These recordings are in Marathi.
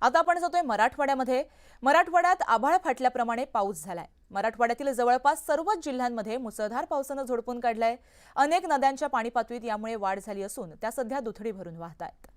आता आपण जातोय मराठवाड्यामध्ये। मराठवाड्यात आभाळ फाटल्याप्रमाणे पाऊस झालाय। मराठवाड्यातील जवळपास सर्वच जिल्ह्यांमध्ये मुसळधार पावसाने झोडपून काढलाय। अनेक नद्यांच्या पाणी पातळीत यामुळे वाढ झाली असून त्या सध्या दुथडी भरून वाहतायत।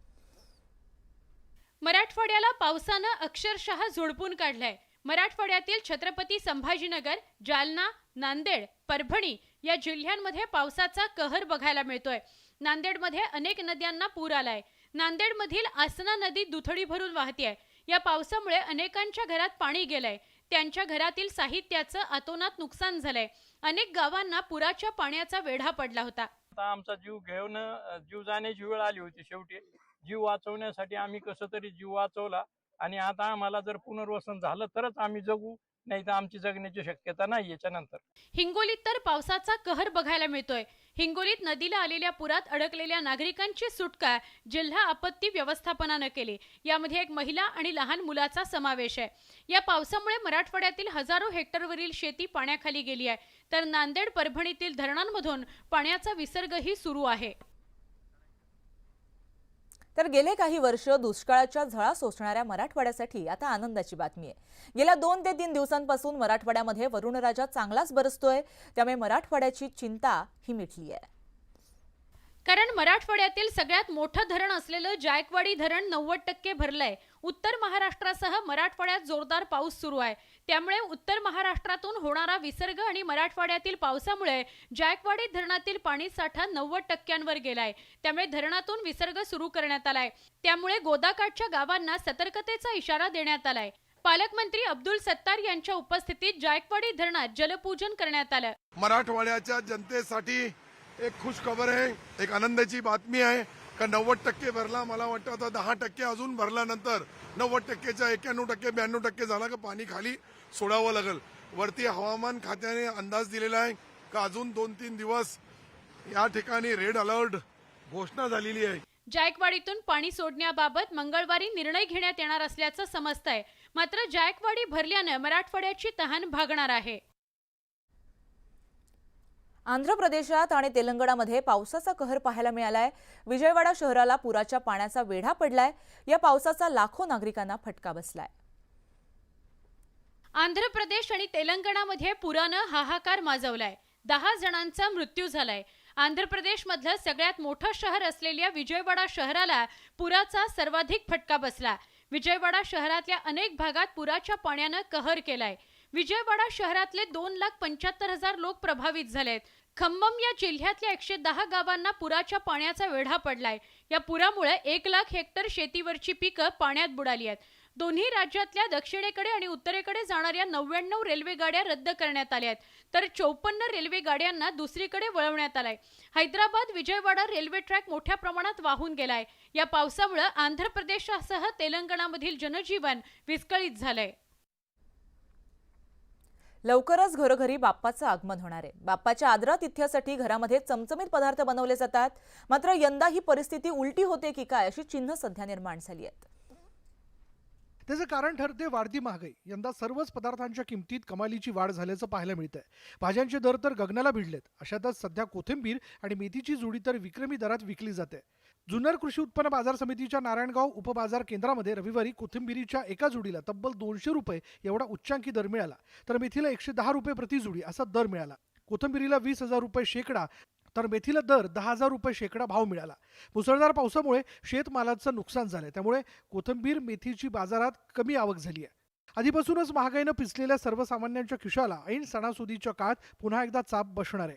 मराठवाड्याला पावसाने अक्षरशः झोडपून काढलाय। मराठवाड्यातील छत्रपती संभाजीनगर, जालना, नांदेड, परभणी या जिल्ह्यांमध्ये पावसाचा कहर बघायला मिळतोय। नांदेडमध्ये अनेक नद्यांना पूर आलाय। नांदेडमधील आसना नदी दुथडी भरून वाहतेय। या पावसामुळे अनेकांच्या घरात पाणी गेलंय। त्यांच्या घरातील साहित्याचं अतोनात नुकसान झालंय। अनेक गावांना पुराच्या पाण्याचा वेढा पडला होता। आता आमचा जीव घेऊन जीव जाण्याची वेळ आली होती। शेवटी जीव वाचवण्यासाठी आम्ही कसं तरी जीव वाचवला आणि आता आम्हाला जर पुनर्वसन झालं तरच आम्ही जगू, नाही तर आमची जगण्याची शक्यता नाही याच्यानंतर। हिंगोलीत तर पावसाचा कहर बघायला मिळतोय। हिंगोलीत नदीला आलेल्या पुरात अडकलेल्या नागरिकांची सुटका जिल्हा आपत्ती व्यवस्थापनाने केली। यामध्ये एक महिला आणि लहान मुलाचा समावेश आहे। या पावसामुळे मराठवाड्यातील हजारो हेक्टरवरील शेती पाण्याखाली गेली आहे, तर नांदेड परभणीतील धरणांमधून पाण्याचा विसर्गही सुरू आहे। तर गेले काही वर्ष दुष्काळाच्या झळा सोसणाऱ्या मराठवाड्यासाठी आता आनंदाची बातमी आहे। गेल्या 2 ते 3 दिवसांपासून मराठवाड्यामध्ये वरुणराजा चांगलाच बरसतोय, त्यामुळे मराठवाड्याची चिंता ही मिटली आहे। कारण मराठवाड्यातील सगळ्यात मोठं धरण असलेलं जायकवाडी धरण 90% भरलंय। उत्तर महाराष्ट्रासह मराठवाड्यात जोरदार पाऊस सुरू आहे, त्यामुळे उत्तर महाराष्ट्रातून होणारा विसर्ग आणि मराठवाड्यातील पावसामुळे जायकवाडी धरणातील पाणी साठा 90%वर गेलाय। त्यामुळे धरणातून विसर्ग सुरू करण्यात आलाय। त्यामुळे गोदाकाठच्या गावांना सतर्कतेचा इशारा देण्यात आलाय। पालकमंत्री अब्दुल सत्तार यांच्या उपस्थितीत जायकवाडी धरणात जलपूजन करण्यात आलं। मराठवाड्याच्या जनतेसाठी एक खुश खबर आहे, एक आनंदाची बातमी आहे का 90% भरला। मला वाटतं आता 10% अजून भरल्यानंतर 90%च्या 91% 92% झाला का पाणी खाली सोडावं लागेल। वरती हवामान खात्याने अंदाज दिलेला आहे का अजून 2-3 दिवस या ठिकाणी रेड अलर्ट घोषणा झालेली आहे। जायकवाडीतून पाणी सोडण्याबाबत मंगळवारी निर्णय घेण्यात येणार असल्याचं समजतंय। मात्र जायकवाडी भरल्याने मराठवाड्याची तहान भागणार आहे। आंध्र प्रदेशात आणि तेलंगणामध्ये पावसाचा कहर पाहायला मिळालाय। विजयवाडा शहराला पुराच्या पाण्याचा वेढा पडलाय। या पावसाचा लाखो नागरिकांना फटका बसलाय। आंध्र प्रदेश आणि तेलंगणामध्ये पुरानं हाहाकार माजवलाय। 10 जणांचा मृत्यू झालाय। आंध्र प्रदेशमधलं सगळ्यात मोठं शहर असलेल्या विजयवाडा शहराला पुराचा सर्वाधिक फटका बसला। विजयवाडा शहरातल्या अनेक भागात पुराच्या पाण्यानं कहर केलाय। विजयवाडा शहरातले 2,75,000 लोक प्रभावित झालेत। खम्मम या जिल्ह्यातल्या 110 गावांना पुराच्या पाण्याचा वेढा पडलाय। या पुरामुळे 1,00,000 हेक्टर शेतीवरची पिकं पाण्यात बुडाली आहेत। दोन्ही राज्यातल्या दक्षिणेकडे आणि उत्तरेकडे जाणाऱ्या 99 रेल्वे गाड्या रद्द करण्यात आल्या आहेत, तर 54 रेल्वे गाड्यांना दुसरीकडे वळवण्यात आलाय। हैदराबाद विजयवाडा रेल्वे ट्रॅक मोठ्या प्रमाणात वाहून गेलाय। या पावसामुळे आंध्र प्रदेशासह तेलंगणामधील जनजीवन विस्कळीत झालंय। लवकरच घरोघरी बाप्पाचं आगमन होणार आहे। बाप्पाच्या आदरातिथ्यासाठी घरामध्ये चमचमीत पदार्थ बनवले जातात। मात्र यंदा ही परिस्थिती उलटी होते की काय अशी चिन्ह सध्या निर्माण झाली आहेत। त्याचं कारण ठरते वाढती महागाई। यंदा सर्वच पदार्थांच्या किमतीत कमालीची वाढ झाल्याचं पाहायला मिळतंय। भाज्यांचे दर तर गगनाला भिडलेत। अशातच सध्या कोथिंबीर आणि मेथीची जोडी तर विक्रमी दरात विकली जाते। जुन्नर कृषी उत्पन्न बाजार समितीच्या नारायणगाव उपबाजार केंद्रामध्ये रविवारी कोथिंबीरीच्या एका जोडीला तब्बल 200 रुपये एवढा उच्चांकी दर मिळाला, तर मेथीला 110 रुपये प्रति जोडी असा दर मिळाला। कोथिंबीरीला 20,000 रुपये शेकडा तर मेथीला दर 10,000 रुपये शेकडा भाव मिळाला। मुसळधार पावसामुळे शेतमालाचं नुकसान झालंय, त्यामुळे कोथिंबीर मेथीची बाजारात कमी आवक झाली आहे। आधीपासूनच महागाईनं पिचलेल्या सर्वसामान्यांच्या खिशाला ऐन सणासुदीच्या काळात पुन्हा एकदा चाप बसणार आहे।